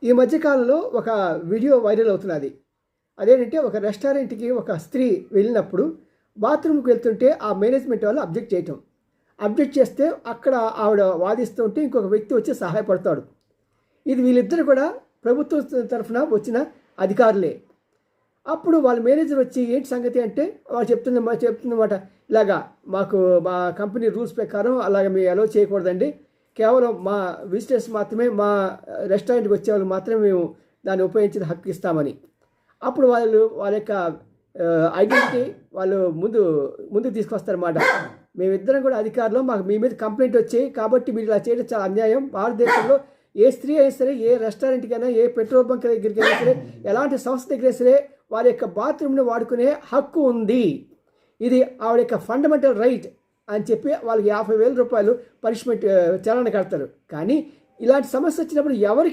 ఈ మధ్య కాలంలో ఒక వీడియో వైరల్ అవుతున్నది. అదేంటంటే ఒక రెస్టారెంట్‌కి ఒక స్త్రీ వెళ్ళినప్పుడు బాత్రూమ్‌కి వెళ్తుంటే ఆ మేనేజ్‌మెంట్ వాళ్ళు అబ్జెక్ట్ చేయటం. అబ్జెక్ట్ చేస్తే అక్కడ ఆవిడ వాదిస్తూ ఉంటే ఇంకొక వ్యక్తి వచ్చి సహాయపడతాడు. ఇది వీళ్ళిద్దరు కూడా ప్రభుత్వం తరఫున వచ్చిన అధికారులే. అప్పుడు వాళ్ళ మేనేజర్ వచ్చి ఏంటి సంగతి అంటే వాళ్ళు చెప్తున్నమాట, ఇలాగా మాకు మా కంపెనీ రూల్స్ ప్రకారం అలాగ మేము అలౌ చేయకూడదండి. కేవలం మా విజిటర్స్ మాత్రమే, మా రెస్టారెంట్కి వచ్చే వాళ్ళు మాత్రమే మేము దాన్ని ఉపయోగించిన హక్కు ఇస్తామని. అప్పుడు వాళ్ళ యొక్క ఐడెంటిటీ వాళ్ళు ముందుకు తీసుకొస్తారన్నమాట. మేమిద్దరం కూడా అధికారులు, మాకు మీ మీద కంప్లైంట్ వచ్చాయి కాబట్టి మీరు ఇలా చేయడం చాలా అన్యాయం. భారతదేశంలో ఏ స్త్రీ అయినా సరే, ఏ రెస్టారెంట్కైనా, ఏ పెట్రోల్ బంక్ దగ్గరికి అయినా సరే, ఎలాంటి సంస్థ దగ్గర సరే వారి యొక్క బాత్రూమ్ని వాడుకునే హక్కు ఉంది. ఇది ఆవిడ యొక్క ఫండమెంటల్ రైట్ అని చెప్పి వాళ్ళకి 50,000 రూపాయలు పనిష్మెంట్ చలాన కడతారు. కానీ ఇలాంటి సమస్య వచ్చినప్పుడు ఎవరికి